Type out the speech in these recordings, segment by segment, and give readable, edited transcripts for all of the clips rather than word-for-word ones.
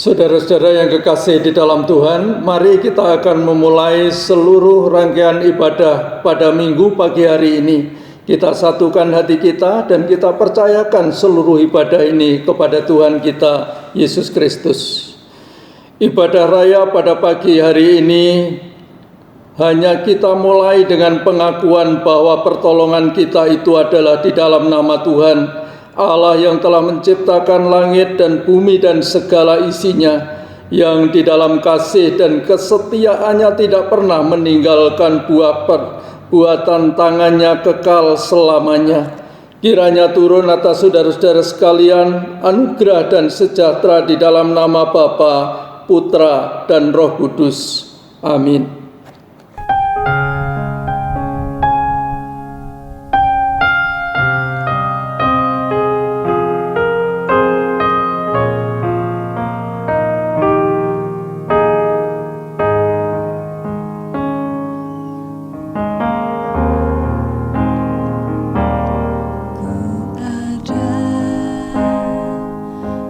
Saudara-saudara yang kekasih di dalam Tuhan, mari kita akan memulai seluruh rangkaian ibadah pada minggu pagi hari ini. Kita satukan hati kita dan kita percayakan seluruh ibadah ini kepada Tuhan kita, Yesus Kristus. Ibadah raya pada pagi hari ini hanya kita mulai dengan pengakuan bahwa pertolongan kita itu adalah di dalam nama Tuhan, Allah yang telah menciptakan langit dan bumi dan segala isinya, yang di dalam kasih dan kesetiaannya tidak pernah meninggalkan buah perbuatan tangannya kekal selamanya. Kiranya turun atas saudara-saudara sekalian anugerah dan sejahtera di dalam nama Bapa, Putra, dan Roh Kudus. Amin.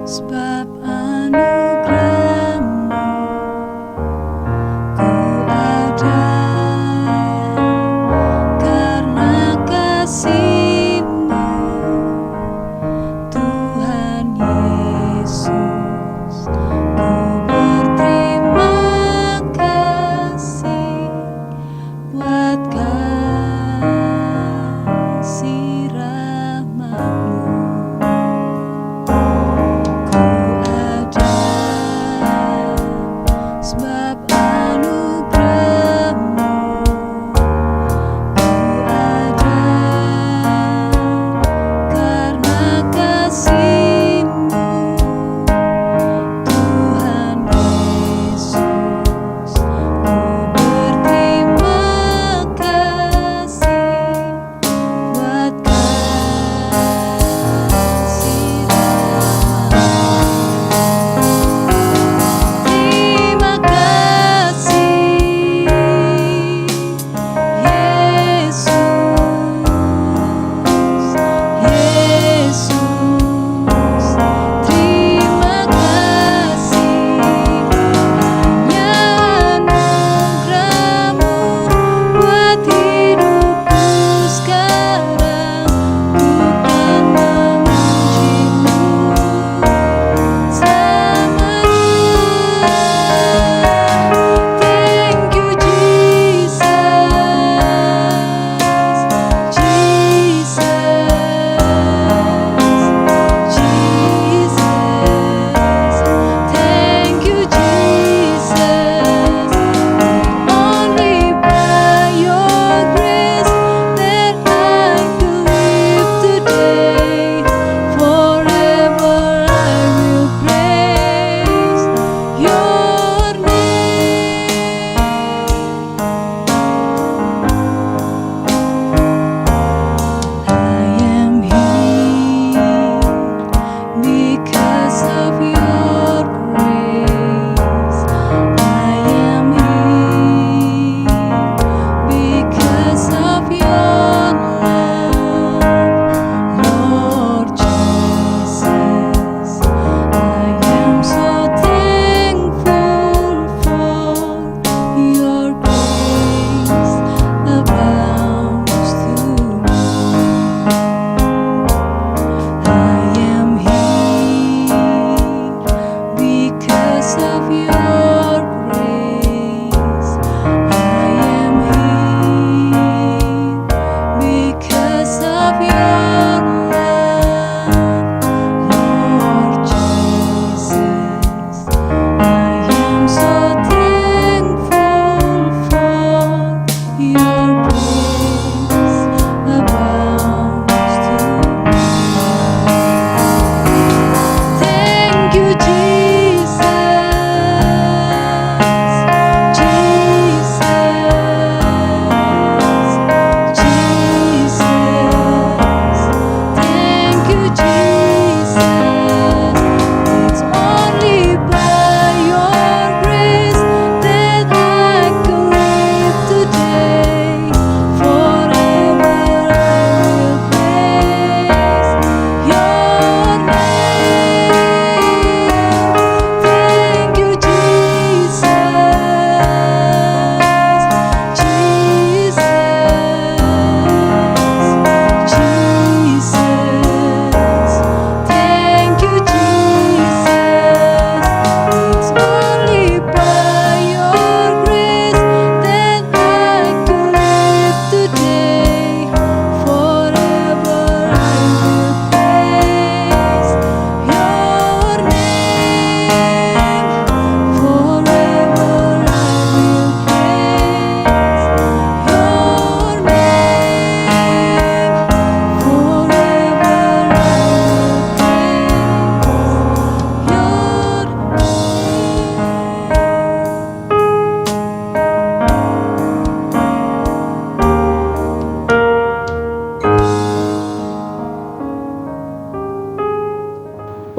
Sebab anugerah-Mu ku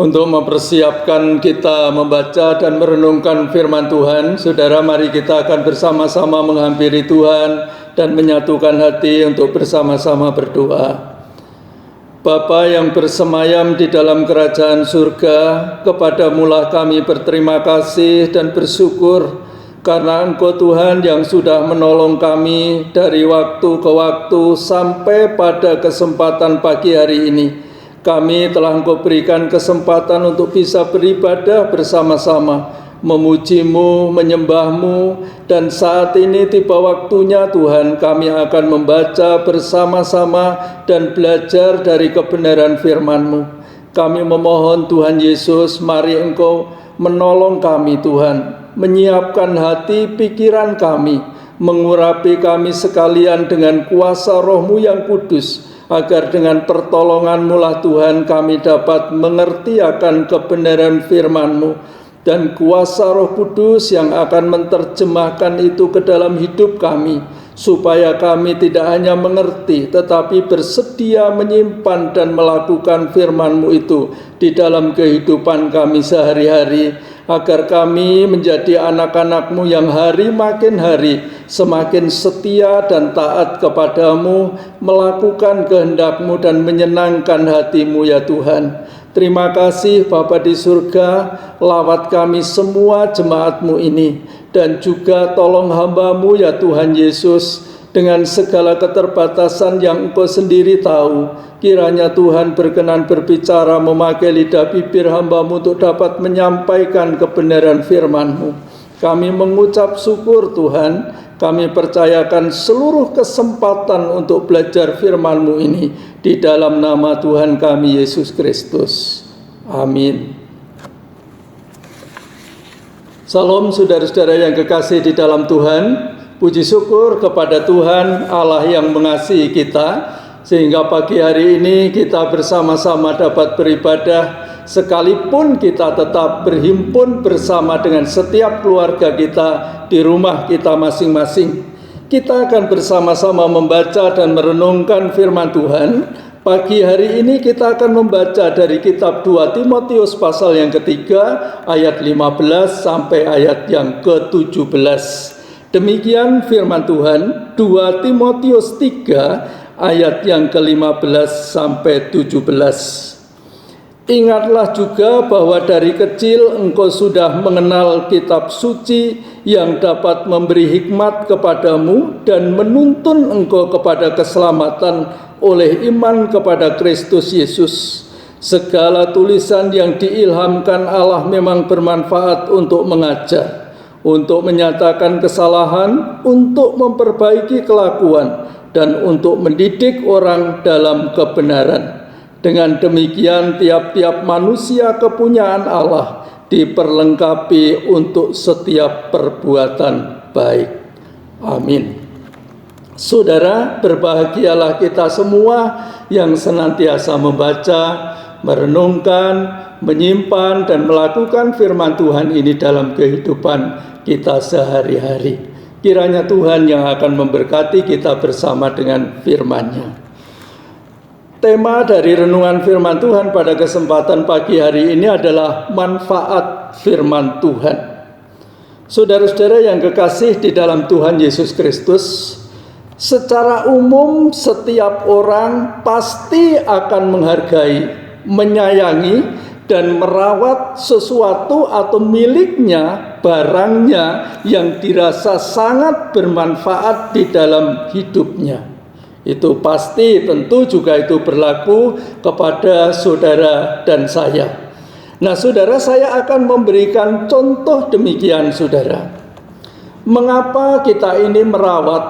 Untuk mempersiapkan kita membaca dan merenungkan firman Tuhan, saudara, mari kita akan bersama-sama menghampiri Tuhan dan menyatukan hati untuk bersama-sama berdoa. Bapa yang bersemayam di dalam kerajaan surga, kepadamu-lah kami berterima kasih dan bersyukur karena Engkau Tuhan yang sudah menolong kami dari waktu ke waktu sampai pada kesempatan pagi hari ini. Kami telah Engkau berikan kesempatan untuk bisa beribadah bersama-sama, memuji-Mu, menyembah-Mu, dan saat ini tiba waktunya Tuhan kami akan membaca bersama-sama dan belajar dari kebenaran firman-Mu. Kami memohon Tuhan Yesus, mari Engkau menolong kami Tuhan, menyiapkan hati pikiran kami, mengurapi kami sekalian dengan kuasa Roh-Mu yang kudus, agar dengan pertolongan-Mu lah Tuhan kami dapat mengerti akan kebenaran firman-Mu, dan kuasa Roh Kudus yang akan menerjemahkan itu ke dalam hidup kami, supaya kami tidak hanya mengerti tetapi bersedia menyimpan dan melakukan firman-Mu itu di dalam kehidupan kami sehari-hari, agar kami menjadi anak-anak-Mu yang hari makin hari semakin setia dan taat kepadamu, melakukan kehendak-Mu dan menyenangkan hati-Mu ya Tuhan. Terima kasih Bapa di surga, lawat kami semua jemaat-Mu ini, dan juga tolong hamba-Mu ya Tuhan Yesus, dengan segala keterbatasan yang Engkau sendiri tahu. Kiranya Tuhan berkenan berbicara memakai lidah bibir hamba-Mu untuk dapat menyampaikan kebenaran firman-Mu. Kami mengucap syukur Tuhan, kami percayakan seluruh kesempatan untuk belajar firman-Mu ini di dalam nama Tuhan kami Yesus Kristus. Amin. Salam saudara-saudara yang kekasih di dalam Tuhan. Puji syukur kepada Tuhan Allah yang mengasihi kita, sehingga pagi hari ini kita bersama-sama dapat beribadah, sekalipun kita tetap berhimpun bersama dengan setiap keluarga kita di rumah kita masing-masing. Kita akan bersama-sama membaca dan merenungkan firman Tuhan. Pagi hari ini kita akan membaca dari kitab 2 Timotius pasal yang ketiga, ayat 15 sampai ayat yang ke-17. Demikian firman Tuhan, 2 Timotius 3 ayat yang ke-15 sampai 17. Ingatlah juga bahwa dari kecil engkau sudah mengenal kitab suci yang dapat memberi hikmat kepadamu dan menuntun engkau kepada keselamatan oleh iman kepada Kristus Yesus. Segala tulisan yang diilhamkan Allah memang bermanfaat untuk mengajar, untuk menyatakan kesalahan, untuk memperbaiki kelakuan, dan untuk mendidik orang dalam kebenaran. Dengan demikian tiap-tiap manusia kepunyaan Allah diperlengkapi untuk setiap perbuatan baik. Amin. Saudara, berbahagialah kita semua yang senantiasa membaca, merenungkan, menyimpan, dan melakukan firman Tuhan ini dalam kehidupan kita sehari-hari. Kiranya Tuhan yang akan memberkati kita bersama dengan firman-Nya. Tema dari renungan firman Tuhan pada kesempatan pagi hari ini adalah manfaat firman Tuhan. Saudara-saudara yang kekasih di dalam Tuhan Yesus Kristus, secara umum setiap orang pasti akan menghargai, menyayangi, dan merawat sesuatu atau miliknya, barangnya yang dirasa sangat bermanfaat di dalam hidupnya. Itu pasti, tentu juga itu berlaku kepada saudara dan saya. Nah, saudara, saya akan memberikan contoh demikian, saudara. Mengapa kita ini merawat,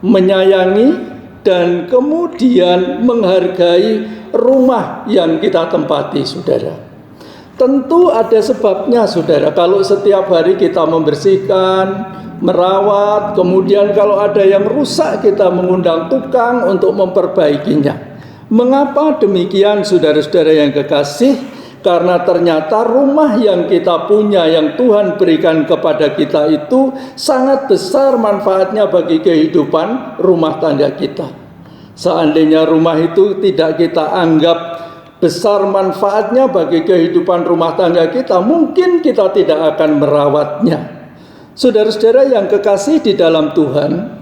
menyayangi, dan kemudian menghargai rumah yang kita tempati, saudara? Tentu ada sebabnya, saudara. Kalau setiap hari kita membersihkan, merawat, kemudian kalau ada yang rusak kita mengundang tukang untuk memperbaikinya. Mengapa demikian, saudara-saudara yang kekasih? Karena ternyata rumah yang kita punya, yang Tuhan berikan kepada kita itu sangat besar manfaatnya bagi kehidupan rumah tangga kita. Seandainya rumah itu tidak kita anggap besar manfaatnya bagi kehidupan rumah tangga kita, mungkin kita tidak akan merawatnya. Saudara-saudara yang kekasih di dalam Tuhan,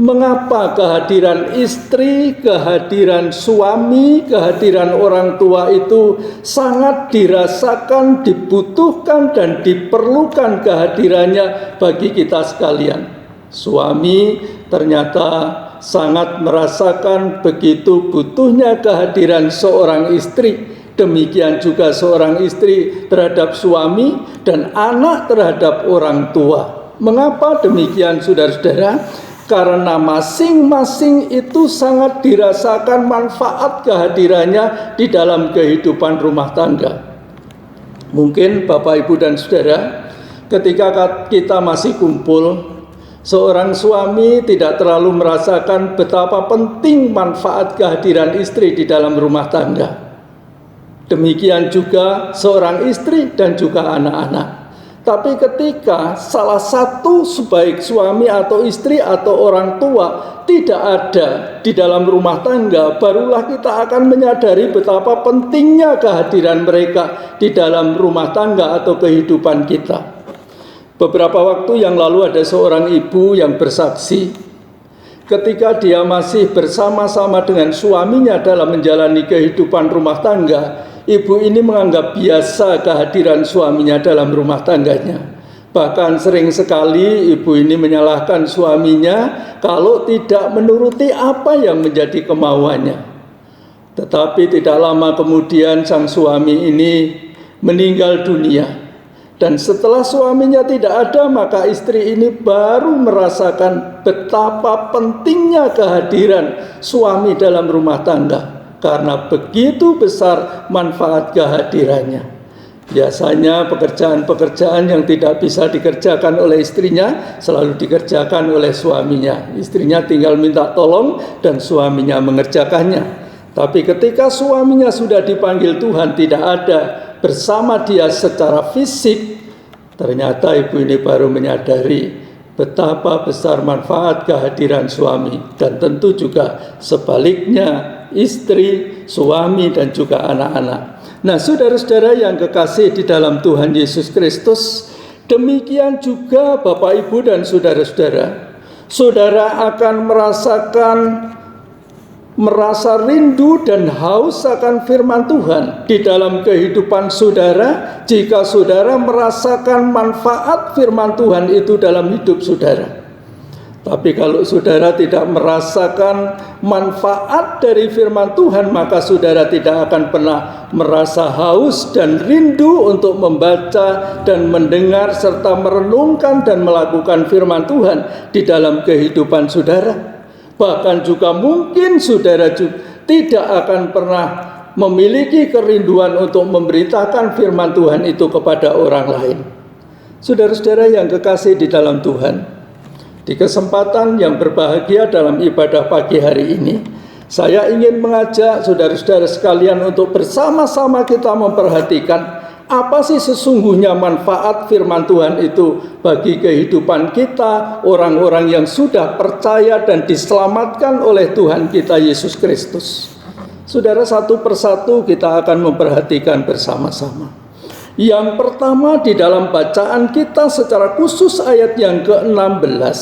mengapa kehadiran istri, kehadiran suami, kehadiran orang tua itu sangat dirasakan, dibutuhkan, dan diperlukan kehadirannya bagi kita sekalian? Suami ternyata sangat merasakan begitu butuhnya kehadiran seorang istri. Demikian juga seorang istri terhadap suami dan anak terhadap orang tua. Mengapa demikian, saudara-saudara? Karena masing-masing itu sangat dirasakan manfaat kehadirannya di dalam kehidupan rumah tangga. Mungkin Bapak, Ibu, dan saudara, ketika kita masih kumpul, seorang suami tidak terlalu merasakan betapa penting manfaat kehadiran istri di dalam rumah tangga. Demikian juga seorang istri dan juga anak-anak. Tapi ketika salah satu sebaik suami atau istri atau orang tua tidak ada di dalam rumah tangga, barulah kita akan menyadari betapa pentingnya kehadiran mereka di dalam rumah tangga atau kehidupan kita. Beberapa waktu yang lalu ada seorang ibu yang bersaksi ketika dia masih bersama-sama dengan suaminya dalam menjalani kehidupan rumah tangga. Ibu ini menganggap biasa kehadiran suaminya dalam rumah tangganya. Bahkan sering sekali ibu ini menyalahkan suaminya kalau tidak menuruti apa yang menjadi kemauannya. Tetapi tidak lama kemudian sang suami ini meninggal dunia. Dan setelah suaminya tidak ada, maka istri ini baru merasakan betapa pentingnya kehadiran suami dalam rumah tangga. Karena begitu besar manfaat kehadirannya. Biasanya pekerjaan-pekerjaan yang tidak bisa dikerjakan oleh istrinya selalu dikerjakan oleh suaminya. Istrinya tinggal minta tolong dan suaminya mengerjakannya. Tapi ketika suaminya sudah dipanggil Tuhan tidak ada bersama dia secara fisik, ternyata ibu ini baru menyadari betapa besar manfaat kehadiran suami. Dan tentu juga sebaliknya, istri, suami, dan juga anak-anak. Nah, saudara-saudara yang kekasih di dalam Tuhan Yesus Kristus, demikian juga Bapak, Ibu, dan saudara-saudara. Saudara akan merasa rindu dan haus akan firman Tuhan di dalam kehidupan saudara jika saudara merasakan manfaat firman Tuhan itu dalam hidup saudara. Tapi kalau saudara tidak merasakan manfaat dari firman Tuhan, maka saudara tidak akan pernah merasa haus dan rindu untuk membaca dan mendengar serta merenungkan dan melakukan firman Tuhan di dalam kehidupan saudara. Bahkan juga mungkin saudara juga tidak akan pernah memiliki kerinduan untuk memberitakan firman Tuhan itu kepada orang lain. Saudara-saudara yang kekasih di dalam Tuhan, di kesempatan yang berbahagia dalam ibadah pagi hari ini, saya ingin mengajak saudara-saudara sekalian untuk bersama-sama kita memperhatikan apa sih sesungguhnya manfaat firman Tuhan itu bagi kehidupan kita, orang-orang yang sudah percaya dan diselamatkan oleh Tuhan kita Yesus Kristus. Saudara, satu persatu kita akan memperhatikan bersama-sama. Yang pertama di dalam bacaan kita secara khusus ayat yang ke-16.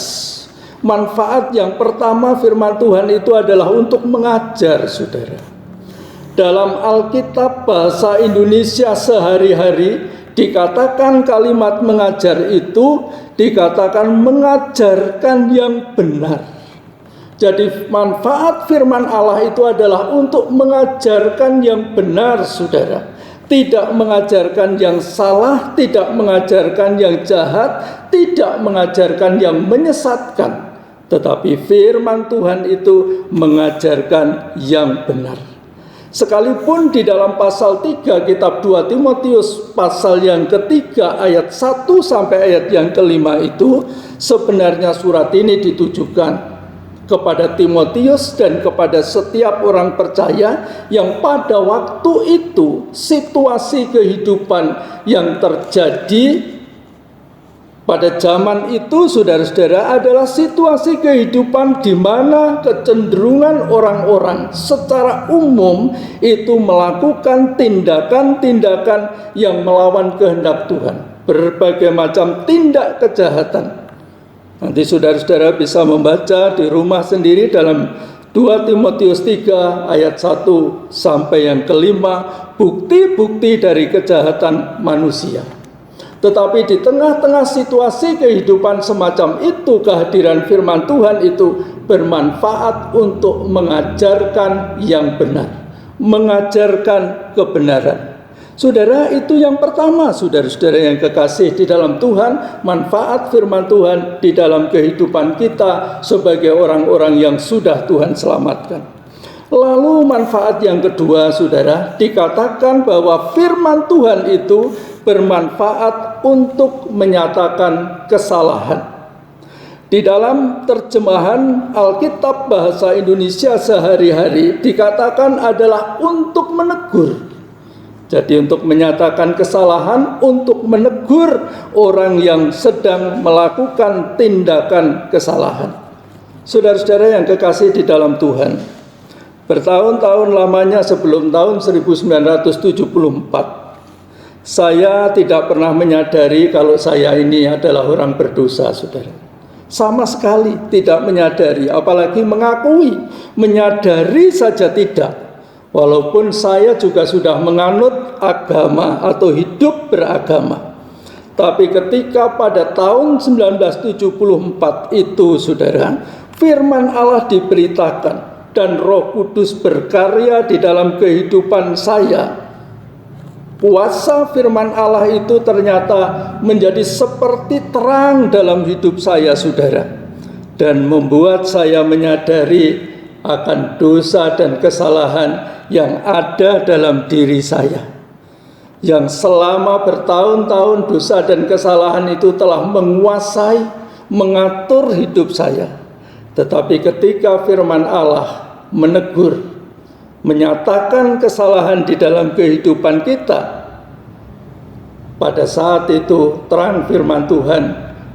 Manfaat yang pertama firman Tuhan itu adalah untuk mengajar, saudara. Dalam Alkitab bahasa Indonesia sehari-hari dikatakan kalimat mengajar itu dikatakan mengajarkan yang benar. Jadi manfaat firman Allah itu adalah untuk mengajarkan yang benar, saudara. Tidak mengajarkan yang salah, tidak mengajarkan yang jahat, tidak mengajarkan yang menyesatkan. Tetapi firman Tuhan itu mengajarkan yang benar. Sekalipun di dalam pasal 3 kitab 2 Timotius pasal yang ketiga ayat 1 sampai ayat yang kelima itu, sebenarnya surat ini ditujukan kepada Timotius dan kepada setiap orang percaya yang pada waktu itu situasi kehidupan yang terjadi Pada zaman itu, saudara-saudara, adalah situasi kehidupan di mana kecenderungan orang-orang secara umum itu melakukan tindakan-tindakan yang melawan kehendak Tuhan. Berbagai macam tindak kejahatan. Nanti saudara-saudara bisa membaca di rumah sendiri dalam 2 Timotius 3 ayat 1 sampai yang kelima, bukti-bukti dari kejahatan manusia. Tetapi di tengah-tengah situasi kehidupan semacam itu, kehadiran firman Tuhan itu bermanfaat untuk mengajarkan yang benar, mengajarkan kebenaran. Saudara, itu yang pertama, saudara-saudara yang kekasih di dalam Tuhan, manfaat firman Tuhan di dalam kehidupan kita sebagai orang-orang yang sudah Tuhan selamatkan. Lalu manfaat yang kedua, saudara, dikatakan bahwa firman Tuhan itu bermanfaat untuk menyatakan kesalahan. Di dalam terjemahan Alkitab bahasa Indonesia sehari-hari dikatakan adalah untuk menegur. Jadi untuk menyatakan kesalahan, untuk menegur orang yang sedang melakukan tindakan kesalahan. Saudara-saudara yang kekasih di dalam Tuhan, bertahun-tahun lamanya sebelum tahun 1974, saya tidak pernah menyadari kalau saya ini adalah orang berdosa, saudara. Sama sekali tidak menyadari, apalagi mengakui. Menyadari saja tidak. Walaupun saya juga sudah menganut agama atau hidup beragama. Tapi ketika pada tahun 1974 itu, saudara, firman Allah diberitakan dan Roh Kudus berkarya di dalam kehidupan saya. Kuasa firman Allah itu ternyata menjadi seperti terang dalam hidup saya, saudara, dan membuat saya menyadari akan dosa dan kesalahan yang ada dalam diri saya, yang selama bertahun-tahun dosa dan kesalahan itu telah menguasai, mengatur hidup saya. Tetapi ketika firman Allah menegur, menyatakan kesalahan di dalam kehidupan kita, pada saat itu terang firman Tuhan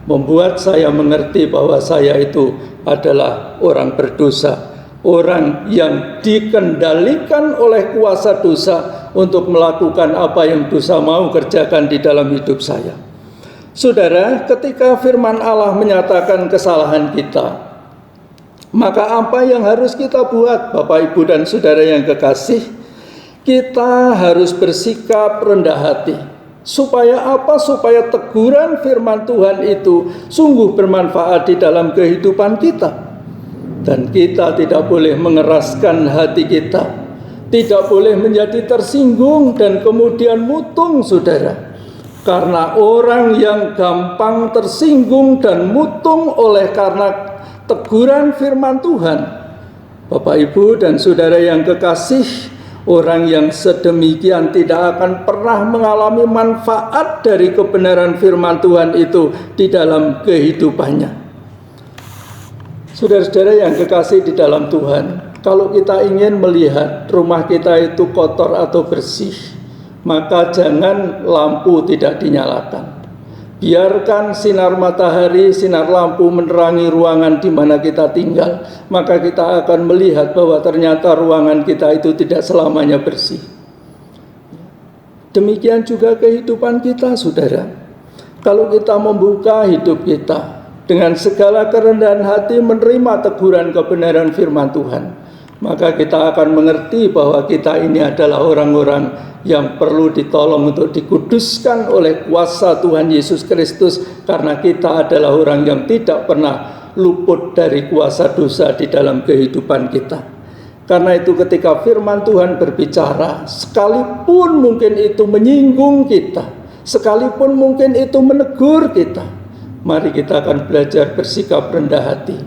membuat saya mengerti bahwa saya itu adalah orang berdosa, orang yang dikendalikan oleh kuasa dosa untuk melakukan apa yang dosa mau kerjakan di dalam hidup saya. Saudara, ketika firman Allah menyatakan kesalahan kita, maka apa yang harus kita buat, Bapak, Ibu, dan saudara yang kekasih? Kita harus bersikap rendah hati. Supaya apa? Supaya teguran firman Tuhan itu sungguh bermanfaat di dalam kehidupan kita. Dan kita tidak boleh mengeraskan hati kita, tidak boleh menjadi tersinggung dan kemudian mutung, saudara. Karena orang yang gampang tersinggung dan mutung oleh karena teguran firman Tuhan, Bapak, Ibu, dan saudara yang kekasih, orang yang sedemikian tidak akan pernah mengalami manfaat dari kebenaran firman Tuhan itu di dalam kehidupannya. Saudara-saudara yang kekasih di dalam Tuhan, kalau kita ingin melihat rumah kita itu kotor atau bersih, maka jangan lampu tidak dinyalakan. Biarkan sinar matahari, sinar lampu menerangi ruangan di mana kita tinggal, maka kita akan melihat bahwa ternyata ruangan kita itu tidak selamanya bersih. Demikian juga kehidupan kita, saudara. Kalau kita membuka hidup kita dengan segala kerendahan hati menerima teguran kebenaran firman Tuhan, maka kita akan mengerti bahwa kita ini adalah orang-orang yang perlu ditolong untuk dikuduskan oleh kuasa Tuhan Yesus Kristus, karena kita adalah orang yang tidak pernah luput dari kuasa dosa di dalam kehidupan kita. Karena itu ketika firman Tuhan berbicara, sekalipun mungkin itu menyinggung kita, sekalipun mungkin itu menegur kita, mari kita akan belajar bersikap rendah hati,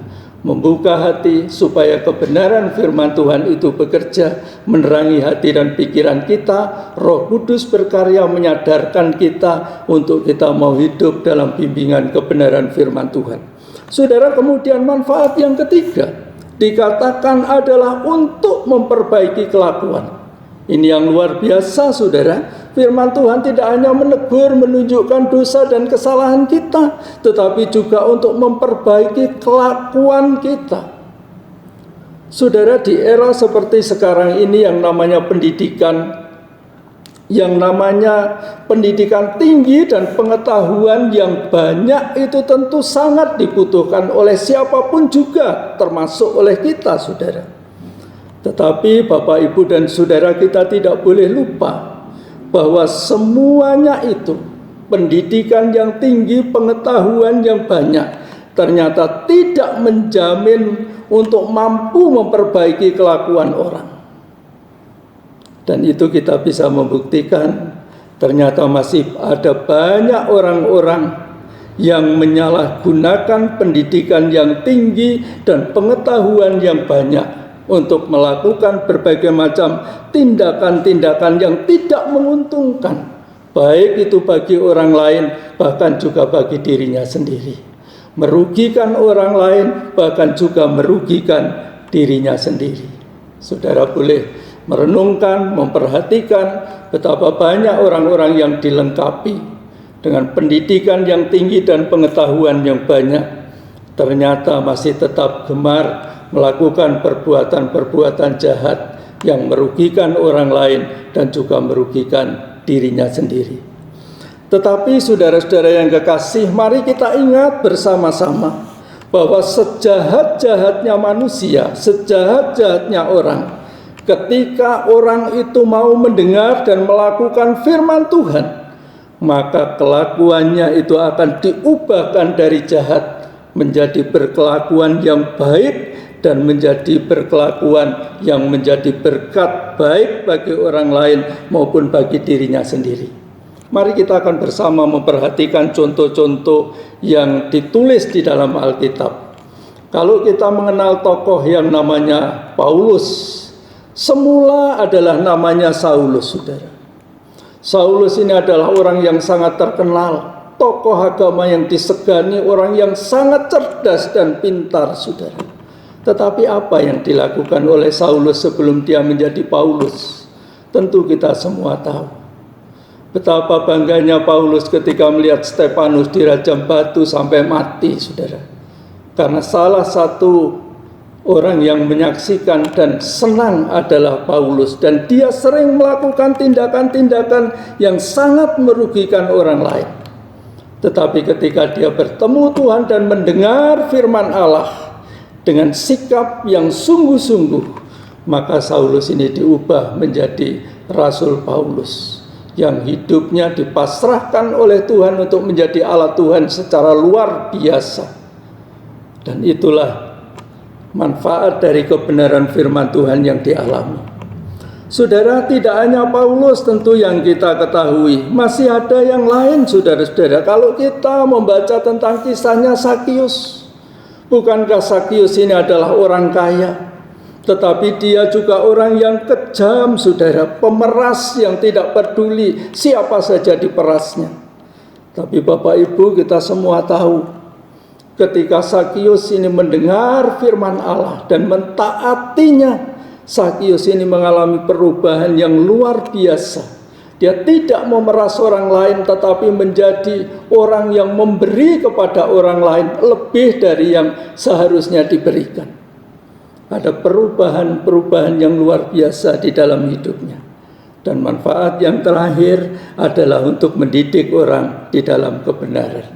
membuka hati supaya kebenaran firman Tuhan itu bekerja, menerangi hati dan pikiran kita. Roh Kudus berkarya menyadarkan kita untuk kita mau hidup dalam bimbingan kebenaran firman Tuhan. Saudara, kemudian manfaat yang ketiga dikatakan adalah untuk memperbaiki kelakuan. Ini yang luar biasa, saudara. Firman Tuhan tidak hanya menegur, menunjukkan dosa dan kesalahan kita, tetapi juga untuk memperbaiki kelakuan kita. Saudara, di era seperti sekarang ini yang namanya pendidikan tinggi dan pengetahuan yang banyak itu tentu sangat dibutuhkan oleh siapapun juga, termasuk oleh kita, saudara. Tetapi Bapak, Ibu, dan saudara, kita tidak boleh lupa bahwa semuanya itu, pendidikan yang tinggi, pengetahuan yang banyak, ternyata tidak menjamin untuk mampu memperbaiki kelakuan orang. Dan itu kita bisa membuktikan, ternyata masih ada banyak orang-orang yang menyalahgunakan pendidikan yang tinggi dan pengetahuan yang banyak untuk melakukan berbagai macam tindakan-tindakan yang tidak menguntungkan, baik itu bagi orang lain, bahkan juga bagi dirinya sendiri. Merugikan orang lain, bahkan juga merugikan dirinya sendiri. Saudara boleh merenungkan, memperhatikan betapa banyak orang-orang yang dilengkapi dengan pendidikan yang tinggi dan pengetahuan yang banyak, ternyata masih tetap gemar melakukan perbuatan-perbuatan jahat yang merugikan orang lain dan juga merugikan dirinya sendiri. Tetapi saudara-saudara yang kekasih, mari kita ingat bersama-sama bahwa sejahat-jahatnya manusia, sejahat-jahatnya orang, ketika orang itu mau mendengar dan melakukan firman Tuhan, maka kelakuannya itu akan diubahkan dari jahat menjadi berkelakuan yang baik dan menjadi berkelakuan yang menjadi berkat baik bagi orang lain maupun bagi dirinya sendiri. Mari kita akan bersama memperhatikan contoh-contoh yang ditulis di dalam Alkitab. Kalau kita mengenal tokoh yang namanya Paulus, semula adalah namanya Saulus, saudara. Saulus ini adalah orang yang sangat terkenal, tokoh agama yang disegani, orang yang sangat cerdas dan pintar, saudara. Tetapi apa yang dilakukan oleh Saulus sebelum dia menjadi Paulus? Tentu kita semua tahu. Betapa bangganya Paulus ketika melihat Stefanus dirajam batu sampai mati, saudara. Karena salah satu orang yang menyaksikan dan senang adalah Paulus. Dan dia sering melakukan tindakan-tindakan yang sangat merugikan orang lain. Tetapi ketika dia bertemu Tuhan dan mendengar firman Allah dengan sikap yang sungguh-sungguh, maka Saulus ini diubah menjadi Rasul Paulus yang hidupnya dipasrahkan oleh Tuhan untuk menjadi alat Tuhan secara luar biasa. Dan itulah manfaat dari kebenaran firman Tuhan yang dialami. Saudara, tidak hanya Paulus tentu yang kita ketahui, masih ada yang lain, saudara-saudara. Kalau kita membaca tentang kisahnya Sakius, bukankah Sakius ini adalah orang kaya? Tetapi dia juga orang yang kejam, saudara. Pemeras yang tidak peduli siapa saja diperasnya. Tapi Bapak Ibu, kita semua tahu, ketika Sakius ini mendengar firman Allah dan mentaatinya, Sakius ini mengalami perubahan yang luar biasa. Dia tidak memeras orang lain, tetapi menjadi orang yang memberi kepada orang lain lebih dari yang seharusnya diberikan. Ada perubahan-perubahan yang luar biasa di dalam hidupnya. Dan manfaat yang terakhir adalah untuk mendidik orang di dalam kebenaran.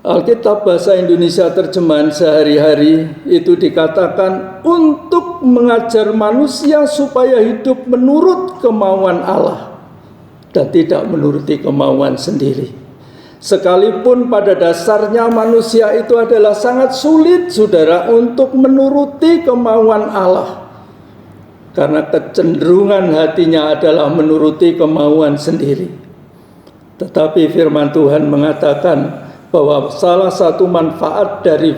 Alkitab Bahasa Indonesia terjemahan sehari-hari itu dikatakan untuk mengajar manusia supaya hidup menurut kemauan Allah dan tidak menuruti kemauan sendiri. Sekalipun pada dasarnya manusia itu adalah sangat sulit, saudara, untuk menuruti kemauan Allah. Karena kecenderungan hatinya adalah menuruti kemauan sendiri. Tetapi firman Tuhan mengatakan bahwa salah satu manfaat dari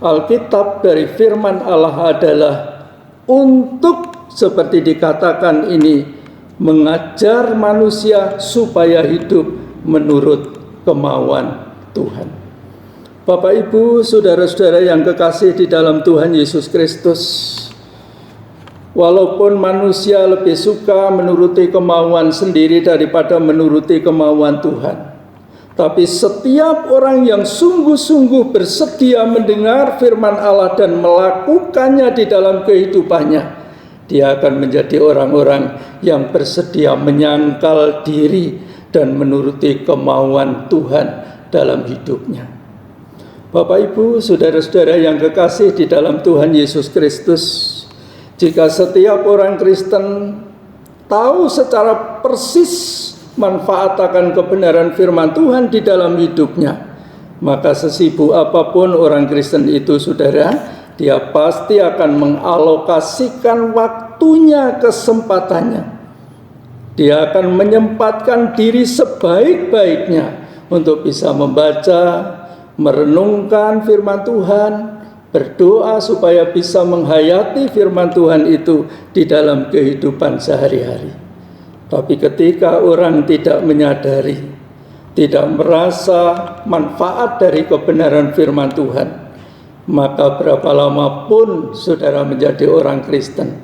Alkitab, dari firman Allah adalah untuk, seperti dikatakan ini, mengajar manusia supaya hidup menurut kemauan Tuhan. Bapak Ibu, saudara-saudara yang kekasih di dalam Tuhan Yesus Kristus, Walaupun manusia lebih suka menuruti kemauan sendiri daripada menuruti kemauan Tuhan, tapi setiap orang yang sungguh-sungguh bersedia mendengar firman Allah dan melakukannya di dalam kehidupannya, dia akan menjadi orang-orang yang bersedia menyangkal diri dan menuruti kemauan Tuhan dalam hidupnya. Bapak, Ibu, saudara-saudara yang kekasih di dalam Tuhan Yesus Kristus, jika setiap orang Kristen tahu secara persis manfaat akan kebenaran firman Tuhan di dalam hidupnya, maka sesibuk apapun orang Kristen itu, saudara, dia pasti akan mengalokasikan waktunya, kesempatannya. Dia akan menyempatkan diri sebaik-baiknya untuk bisa membaca, merenungkan firman Tuhan, berdoa supaya bisa menghayati firman Tuhan itu di dalam kehidupan sehari-hari. Tapi ketika orang tidak menyadari, tidak merasa manfaat dari kebenaran firman Tuhan, maka berapa lama pun saudara menjadi orang Kristen,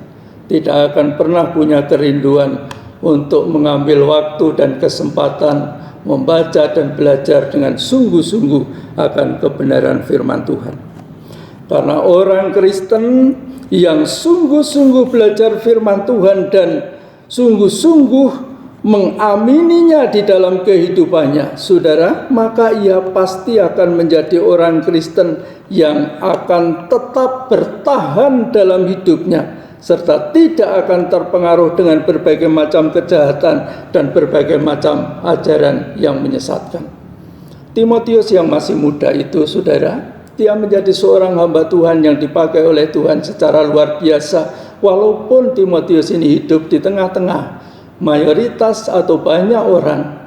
tidak akan pernah punya kerinduan untuk mengambil waktu dan kesempatan membaca dan belajar dengan sungguh-sungguh akan kebenaran firman Tuhan. Karena orang Kristen yang sungguh-sungguh belajar firman Tuhan dan sungguh-sungguh mengamininya di dalam kehidupannya, saudara, maka ia pasti akan menjadi orang Kristen yang akan tetap bertahan dalam hidupnya, serta tidak akan terpengaruh dengan berbagai macam kejahatan dan berbagai macam ajaran yang menyesatkan. Timotius yang masih muda itu, saudara, dia menjadi seorang hamba Tuhan yang dipakai oleh Tuhan secara luar biasa. Walaupun Timotius ini hidup di tengah-tengah mayoritas atau banyak orang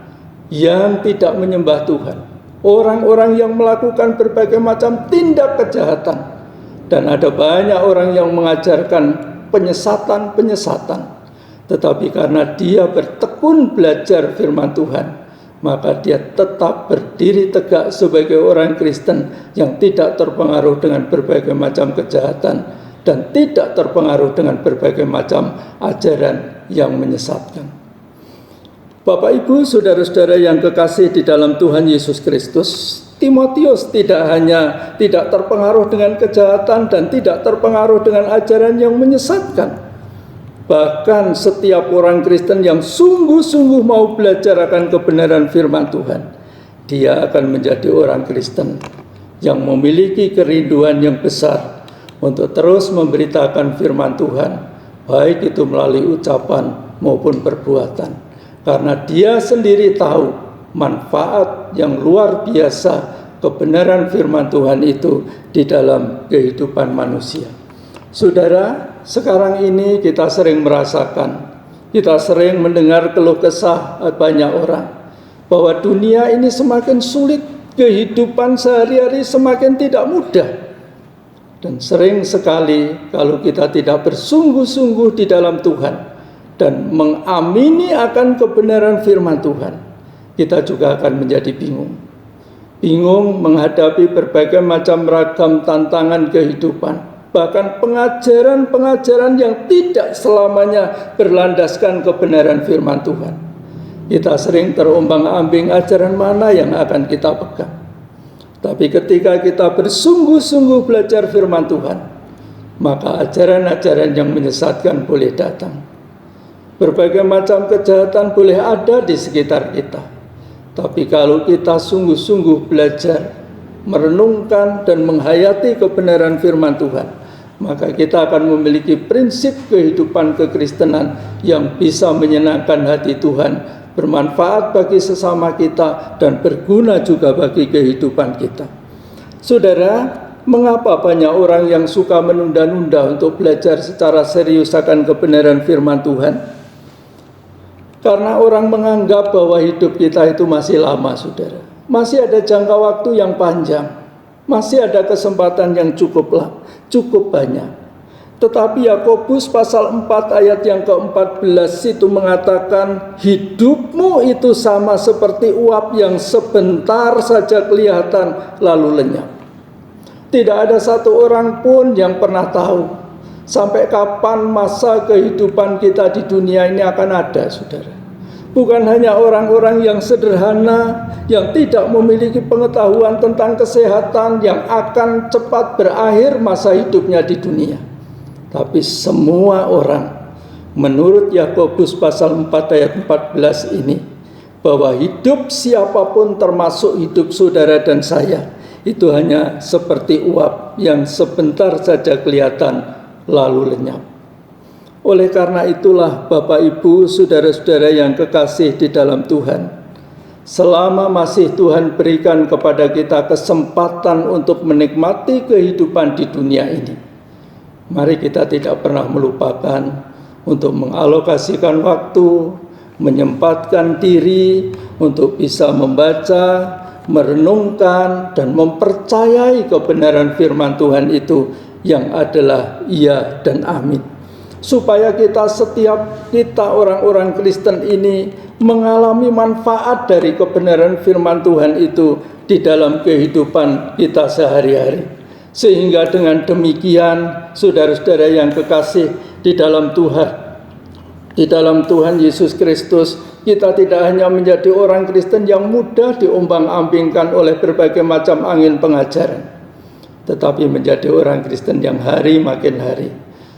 yang tidak menyembah Tuhan, orang-orang yang melakukan berbagai macam tindak kejahatan, dan ada banyak orang yang mengajarkan penyesatan, tetapi karena dia bertekun belajar firman Tuhan, maka dia tetap berdiri tegak sebagai orang Kristen yang tidak terpengaruh dengan berbagai macam kejahatan dan tidak terpengaruh dengan berbagai macam ajaran yang menyesatkan. Bapak, Ibu, saudara-saudara yang kekasih di dalam Tuhan Yesus Kristus, Timotius tidak hanya tidak terpengaruh dengan kejahatan dan tidak terpengaruh dengan ajaran yang menyesatkan. Bahkan setiap orang Kristen yang sungguh-sungguh mau belajar akan kebenaran firman Tuhan, dia akan menjadi orang Kristen yang memiliki kerinduan yang besar untuk terus memberitakan firman Tuhan, baik itu melalui ucapan maupun perbuatan. Karena dia sendiri tahu manfaat yang luar biasa kebenaran firman Tuhan itu di dalam kehidupan manusia. Saudara, sekarang ini kita sering merasakan, kita sering mendengar keluh kesah banyak orang bahwa dunia ini semakin sulit, kehidupan sehari-hari semakin tidak mudah. Dan sering sekali kalau kita tidak bersungguh-sungguh di dalam Tuhan dan mengamini akan kebenaran firman Tuhan, kita juga akan menjadi bingung menghadapi berbagai macam ragam tantangan kehidupan, bahkan pengajaran-pengajaran yang tidak selamanya berlandaskan kebenaran firman Tuhan. Kita sering terombang-ambing ajaran mana yang akan kita pegang. Tapi ketika kita bersungguh-sungguh belajar firman Tuhan, maka ajaran-ajaran yang menyesatkan boleh datang. Berbagai macam kejahatan boleh ada di sekitar kita. Tapi kalau kita sungguh-sungguh belajar, merenungkan dan menghayati kebenaran firman Tuhan, maka kita akan memiliki prinsip kehidupan kekristenan yang bisa menyenangkan hati Tuhan, bermanfaat bagi sesama kita, dan berguna juga bagi kehidupan kita. Saudara, mengapa banyak orang yang suka menunda-nunda untuk belajar secara serius akan kebenaran firman Tuhan? Karena orang menganggap bahwa hidup kita itu masih lama, saudara. Masih ada jangka waktu yang panjang. Masih ada kesempatan yang cukup banyak. Tetapi Yakobus pasal 4 ayat yang ke-14 itu mengatakan, hidupmu itu sama seperti uap yang sebentar saja kelihatan lalu lenyap. Tidak ada satu orang pun yang pernah tahu Sampai kapan masa kehidupan kita di dunia ini akan ada, saudara? Bukan hanya orang-orang yang sederhana, yang tidak memiliki pengetahuan tentang kesehatan, yang akan cepat berakhir masa hidupnya di dunia. Tapi semua orang, menurut Yakobus pasal 4 ayat 14 ini, bahwa hidup siapapun termasuk hidup saudara dan saya, itu hanya seperti uap yang sebentar saja kelihatan lalu lenyap. Oleh karena itulah Bapak Ibu, saudara-saudara yang kekasih di dalam Tuhan, selama masih Tuhan berikan kepada kita kesempatan untuk menikmati kehidupan di dunia ini, mari kita tidak pernah melupakan untuk mengalokasikan waktu, menyempatkan diri untuk bisa membaca, merenungkan, dan mempercayai kebenaran firman Tuhan itu yang adalah iya dan amin. Supaya kita orang-orang Kristen ini mengalami manfaat dari kebenaran firman Tuhan itu di dalam kehidupan kita sehari-hari. Sehingga dengan demikian, saudara-saudara yang kekasih di dalam Tuhan Yesus Kristus, kita tidak hanya menjadi orang Kristen yang mudah diombang-ambingkan oleh berbagai macam angin pengajaran, tetapi menjadi orang Kristen yang hari makin hari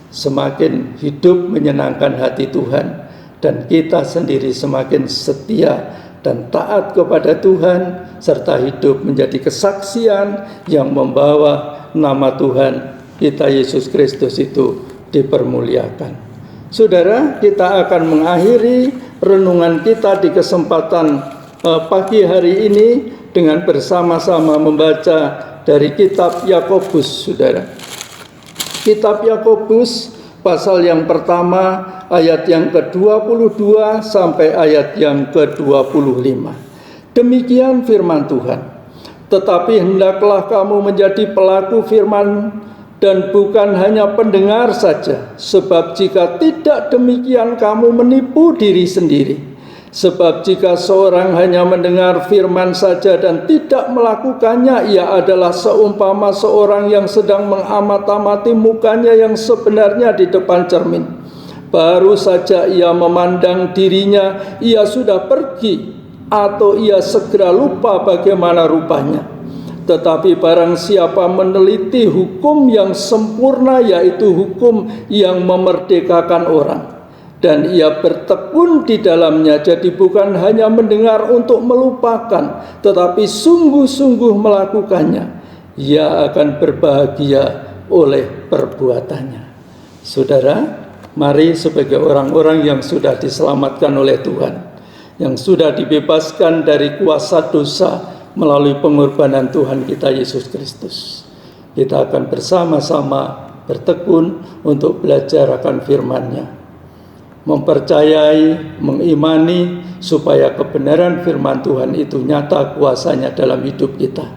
semakin hidup menyenangkan hati Tuhan, dan kita sendiri semakin setia dan taat kepada Tuhan, serta hidup menjadi kesaksian yang membawa nama Tuhan kita Yesus Kristus itu dipermuliakan. Saudara, kita akan mengakhiri renungan kita di kesempatan pagi hari ini dengan bersama-sama membaca dari kitab Yakobus, saudara. Kitab Yakobus pasal yang pertama ayat yang ke-22 sampai ayat yang ke-25. Demikian firman Tuhan. Tetapi hendaklah kamu menjadi pelaku firman dan bukan hanya pendengar saja, sebab jika tidak demikian kamu menipu diri sendiri. Sebab jika seorang hanya mendengar firman saja dan tidak melakukannya, ia adalah seumpama seorang yang sedang mengamat-amati mukanya yang sebenarnya di depan cermin. Baru saja ia memandang dirinya, ia sudah pergi, atau ia segera lupa bagaimana rupanya. Tetapi barang siapa meneliti hukum yang sempurna, yaitu hukum yang memerdekakan orang, dan ia bertekun di dalamnya, jadi bukan hanya mendengar untuk melupakan, tetapi sungguh-sungguh melakukannya, ia akan berbahagia oleh perbuatannya. Saudara, mari sebagai orang-orang yang sudah diselamatkan oleh Tuhan, yang sudah dibebaskan dari kuasa dosa melalui pengorbanan Tuhan kita Yesus Kristus, kita akan bersama-sama bertekun untuk belajar akan firman-Nya, mempercayai, mengimani supaya kebenaran firman Tuhan itu nyata kuasanya dalam hidup kita.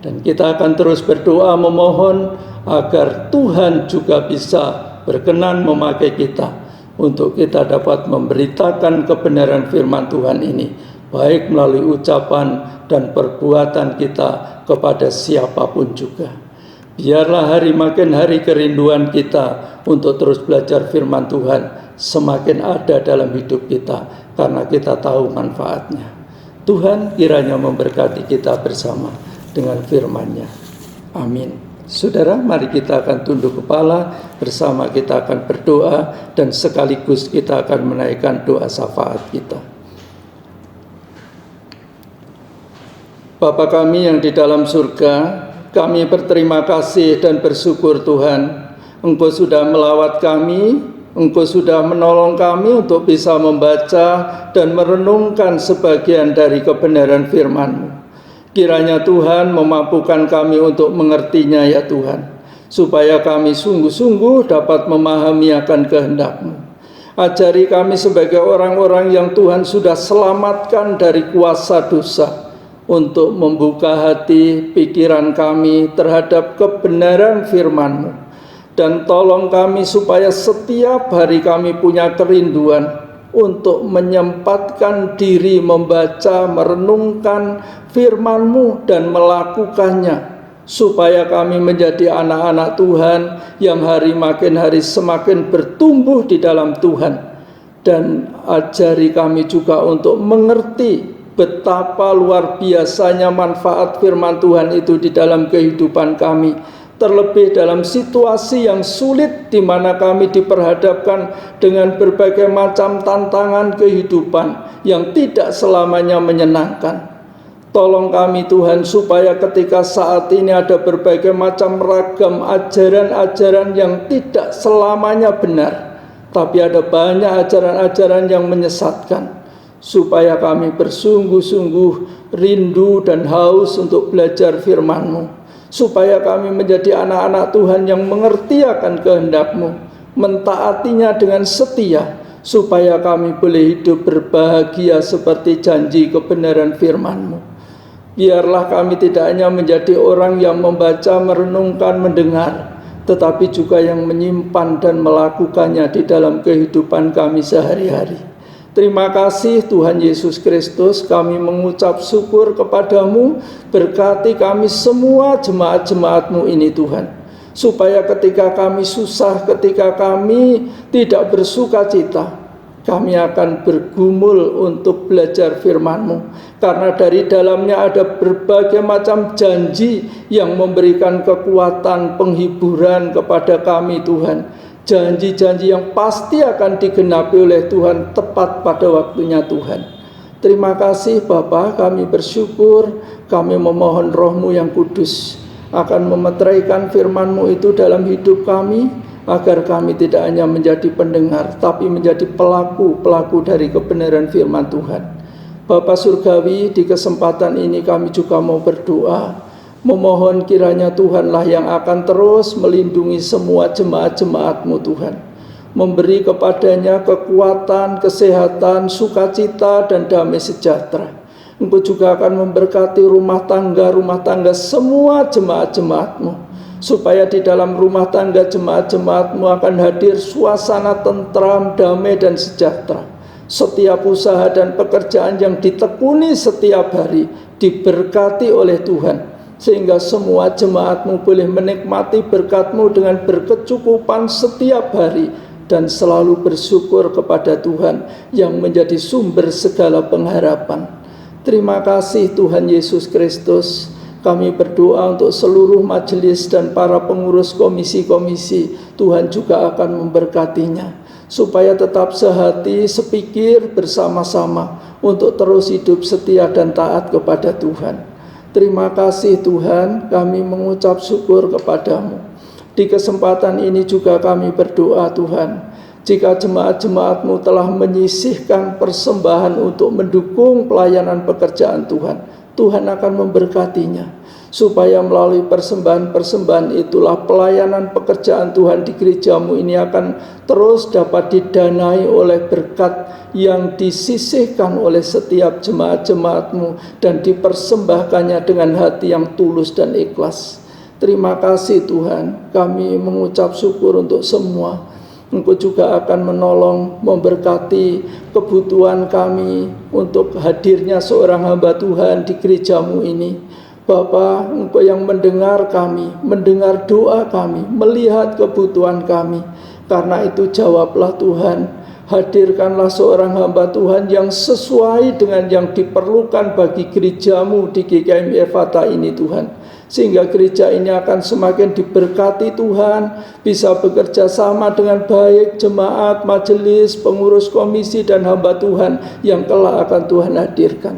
Dan kita akan terus berdoa memohon agar Tuhan juga bisa berkenan memakai kita untuk kita dapat memberitakan kebenaran firman Tuhan ini, baik melalui ucapan dan perbuatan kita kepada siapapun juga. Biarlah hari makin hari kerinduan kita untuk terus belajar firman Tuhan semakin ada dalam hidup kita, karena kita tahu manfaatnya. Tuhan kiranya memberkati kita bersama dengan firman-Nya. Amin. Saudara, mari kita akan tunduk kepala, bersama kita akan berdoa, dan sekaligus kita akan menaikkan doa syafaat kita. Bapa kami yang di dalam surga, kami berterima kasih dan bersyukur Tuhan, Engkau sudah melawat kami, Engkau sudah menolong kami untuk bisa membaca dan merenungkan sebagian dari kebenaran firman-Mu. Kiranya Tuhan memampukan kami untuk mengertinya ya Tuhan, supaya kami sungguh-sungguh dapat memahami akan kehendak-Mu. Ajari kami sebagai orang-orang yang Tuhan sudah selamatkan dari kuasa dosa, untuk membuka hati pikiran kami terhadap kebenaran firman-Mu. Dan tolong kami supaya setiap hari kami punya kerinduan untuk menyempatkan diri membaca, merenungkan firman-Mu dan melakukannya, supaya kami menjadi anak-anak Tuhan yang hari makin hari semakin bertumbuh di dalam Tuhan. Dan ajari kami juga untuk mengerti betapa luar biasanya manfaat firman Tuhan itu di dalam kehidupan kami. Terlebih dalam situasi yang sulit di mana kami diperhadapkan dengan berbagai macam tantangan kehidupan yang tidak selamanya menyenangkan. Tolong kami Tuhan supaya ketika saat ini ada berbagai macam ragam ajaran-ajaran yang tidak selamanya benar, tapi ada banyak ajaran-ajaran yang menyesatkan, supaya kami bersungguh-sungguh rindu dan haus untuk belajar firman-Mu, supaya kami menjadi anak-anak Tuhan yang mengerti akan kehendak-Mu, mentaatinya dengan setia, supaya kami boleh hidup berbahagia seperti janji kebenaran firman-Mu. Biarlah kami tidak hanya menjadi orang yang membaca, merenungkan, mendengar, tetapi juga yang menyimpan dan melakukannya di dalam kehidupan kami sehari-hari. Terima kasih Tuhan Yesus Kristus, kami mengucap syukur kepadamu. Berkati kami semua jemaat-jemaat-Mu ini Tuhan, supaya ketika kami susah, ketika kami tidak bersuka cita, kami akan bergumul untuk belajar firman-Mu, karena dari dalamnya ada berbagai macam janji yang memberikan kekuatan, penghiburan kepada kami Tuhan. Janji-janji yang pasti akan digenapi oleh Tuhan tepat pada waktunya Tuhan. Terima kasih Bapa, kami bersyukur, kami memohon Roh-Mu yang kudus akan memeteraikan firman-Mu itu dalam hidup kami, agar kami tidak hanya menjadi pendengar, tapi menjadi pelaku-pelaku dari kebenaran firman Tuhan. Bapa Surgawi, di kesempatan ini kami juga mau berdoa, memohon kiranya Tuhanlah yang akan terus melindungi semua jemaat-jemaat-Mu Tuhan, memberi kepadanya kekuatan, kesehatan, sukacita, dan damai sejahtera. Engkau juga akan memberkati rumah tangga semua jemaat-jemaat-Mu, supaya di dalam rumah tangga jemaat-jemaat-Mu akan hadir suasana tentram, damai, dan sejahtera. Setiap usaha dan pekerjaan yang ditekuni setiap hari diberkati oleh Tuhan, sehingga semua jemaat-Mu boleh menikmati berkat-Mu dengan berkecukupan setiap hari, dan selalu bersyukur kepada Tuhan yang menjadi sumber segala pengharapan. Terima kasih Tuhan Yesus Kristus. Kami berdoa untuk seluruh majelis dan para pengurus komisi-komisi. Tuhan juga akan memberkatinya, supaya tetap sehati, sepikir bersama-sama untuk terus hidup setia dan taat kepada Tuhan. Terima kasih Tuhan, kami mengucap syukur kepadamu. Di kesempatan ini juga kami berdoa Tuhan, jika jemaat-jemaat-Mu telah menyisihkan persembahan untuk mendukung pelayanan pekerjaan Tuhan, Tuhan akan memberkatinya, supaya melalui persembahan-persembahan itulah pelayanan pekerjaan Tuhan di gereja-Mu ini akan terus dapat didanai oleh berkat yang disisihkan oleh setiap jemaat-jemaat-Mu dan dipersembahkannya dengan hati yang tulus dan ikhlas. Terima kasih Tuhan, kami mengucap syukur untuk semua. Engkau juga akan menolong, memberkati kebutuhan kami untuk hadirnya seorang hamba Tuhan di gereja-Mu ini. Bapa, Engkau yang mendengar kami, mendengar doa kami, melihat kebutuhan kami. Karena itu jawablah Tuhan, hadirkanlah seorang hamba Tuhan yang sesuai dengan yang diperlukan bagi gereja-Mu di GKMI Ephatha ini Tuhan. Sehingga gereja ini akan semakin diberkati Tuhan, bisa bekerja sama dengan baik jemaat, majelis, pengurus komisi, dan hamba Tuhan yang kelak akan Tuhan hadirkan.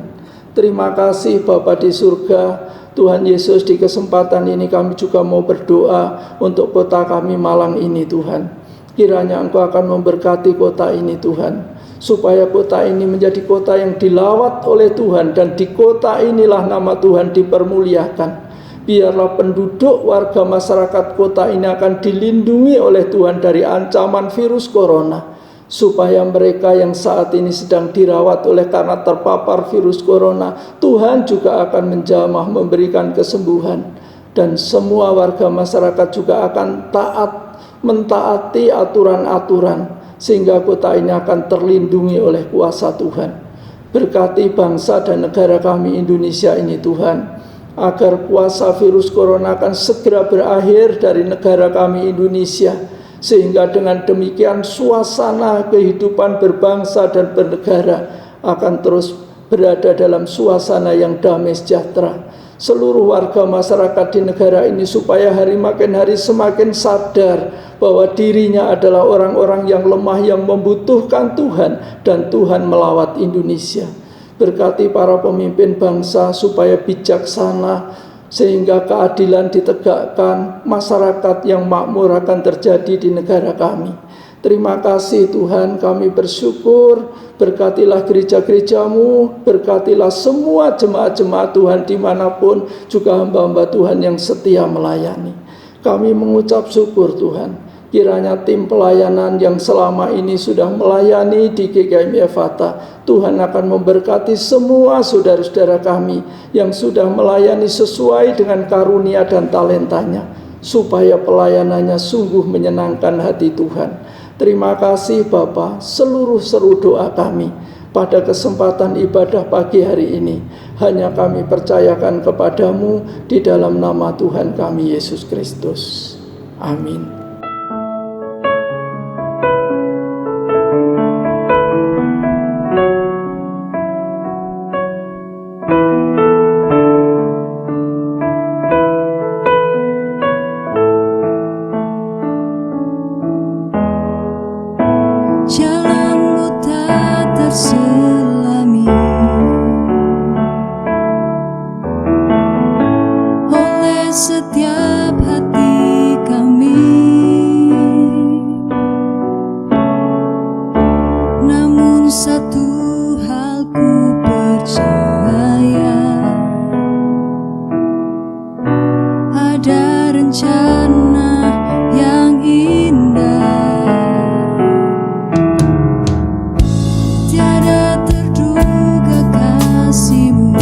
Terima kasih Bapa di surga. Tuhan Yesus, di kesempatan ini kami juga mau berdoa untuk kota kami Malang ini Tuhan. Kiranya Engkau akan memberkati kota ini Tuhan, supaya kota ini menjadi kota yang dilawat oleh Tuhan, dan di kota inilah nama Tuhan dipermuliakan. Biarlah penduduk warga masyarakat kota ini akan dilindungi oleh Tuhan dari ancaman virus corona, supaya mereka yang saat ini sedang dirawat oleh karena terpapar virus corona, Tuhan juga akan menjamah memberikan kesembuhan, dan semua warga masyarakat juga akan mentaati aturan-aturan, sehingga kota ini akan terlindungi oleh kuasa Tuhan. Berkati bangsa dan negara kami Indonesia ini Tuhan. agar kuasa virus corona akan segera berakhir dari negara kami Indonesia, sehingga dengan demikian suasana kehidupan berbangsa dan bernegara akan terus berada dalam suasana yang damai sejahtera. Seluruh warga masyarakat di negara ini supaya hari makin hari semakin sadar bahwa dirinya adalah orang-orang yang lemah yang membutuhkan Tuhan, dan Tuhan melawat Indonesia. Berkati para pemimpin bangsa supaya bijaksana sehingga keadilan ditegakkan, masyarakat yang makmur akan terjadi di negara kami. Terima kasih Tuhan, kami bersyukur. Berkatilah gereja-gerejamu, berkatilah semua jemaat-jemaat Tuhan dimanapun, juga hamba-hamba Tuhan yang setia melayani. Kami mengucap syukur Tuhan, kiranya tim pelayanan yang selama ini sudah melayani di GKMI Ephatha, Tuhan akan memberkati semua saudara-saudara kami yang sudah melayani sesuai dengan karunia dan talentanya, supaya pelayanannya sungguh menyenangkan hati Tuhan. Terima kasih Bapa, seluruh seru doa kami pada kesempatan ibadah pagi hari ini hanya kami percayakan kepadamu di dalam nama Tuhan kami Yesus Kristus. Amin. Setiap hati kami, namun satu hal ku percaya, ada rencana yang indah, tiada terduga kasih-Mu.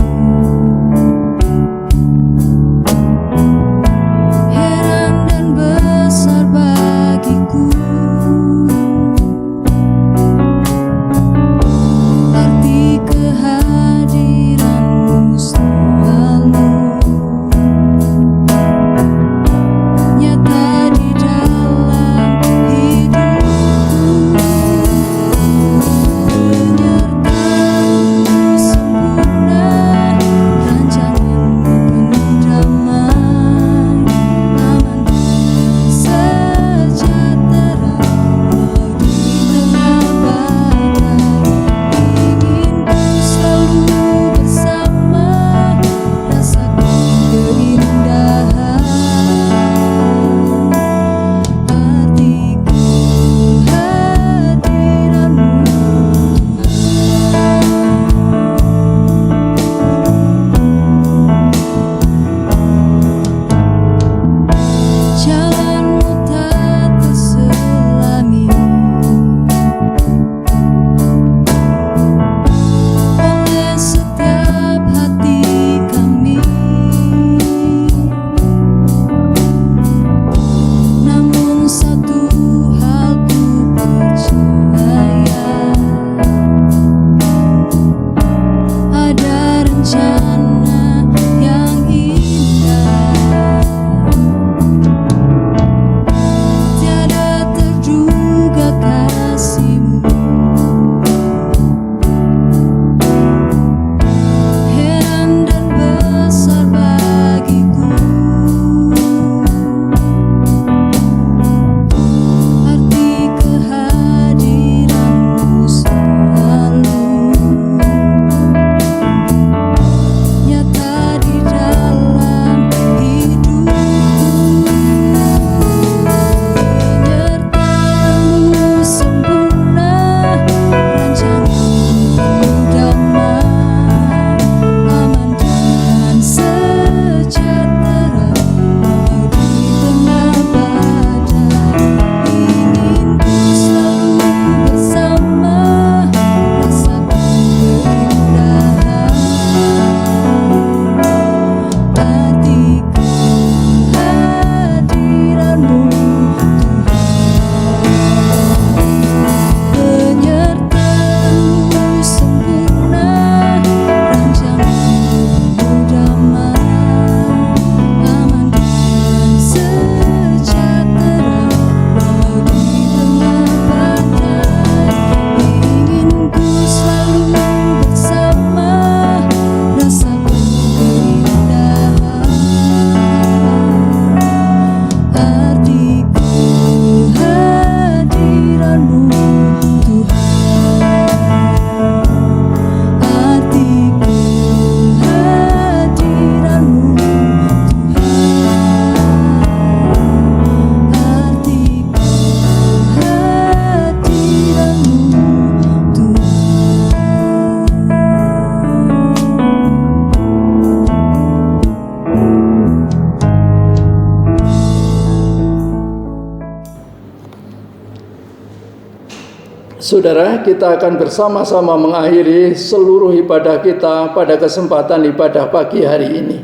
Saudara, kita akan bersama-sama mengakhiri seluruh ibadah kita pada kesempatan ibadah pagi hari ini.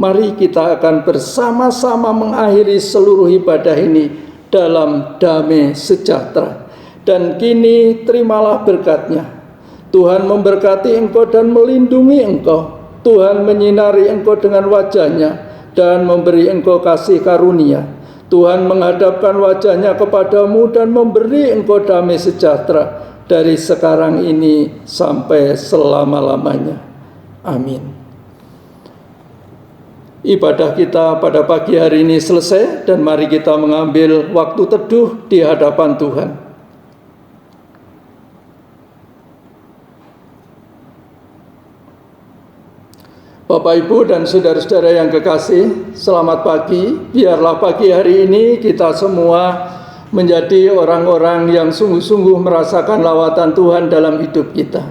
Mari kita akan bersama-sama mengakhiri seluruh ibadah ini dalam damai sejahtera. Dan kini terimalah berkat-Nya. Tuhan memberkati engkau dan melindungi engkau. Tuhan menyinari engkau dengan wajah-Nya dan memberi engkau kasih karunia. Tuhan menghadapkan wajah-Nya kepadamu dan memberi engkau damai sejahtera dari sekarang ini sampai selama-lamanya. Amin. Ibadah kita pada pagi hari ini selesai dan mari kita mengambil waktu teduh di hadapan Tuhan. Bapak, Ibu, dan saudara-saudara yang kekasih, selamat pagi. Biarlah pagi hari ini kita semua menjadi orang-orang yang sungguh-sungguh merasakan lawatan Tuhan dalam hidup kita.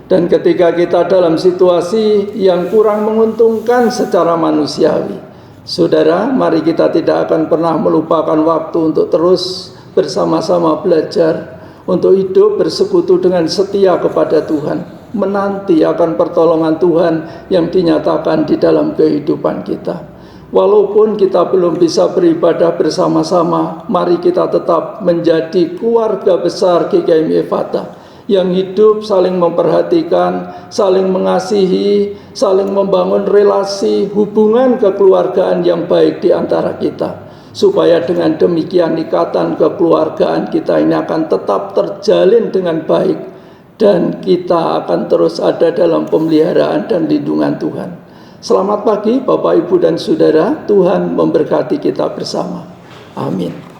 Dan ketika kita dalam situasi yang kurang menguntungkan secara manusiawi, saudara, mari kita tidak akan pernah melupakan waktu untuk terus bersama-sama belajar, untuk hidup bersekutu dengan setia kepada Tuhan, menanti akan pertolongan Tuhan yang dinyatakan di dalam kehidupan kita. Walaupun kita belum bisa beribadah bersama-sama, mari kita tetap menjadi keluarga besar GKM Efata yang hidup saling memperhatikan, saling mengasihi, saling membangun relasi, hubungan kekeluargaan yang baik di antara kita. Supaya dengan demikian ikatan kekeluargaan kita ini akan tetap terjalin dengan baik, dan kita akan terus ada dalam pemeliharaan dan lindungan Tuhan. Selamat pagi Bapak, Ibu, dan Saudara. Tuhan memberkati kita bersama. Amin.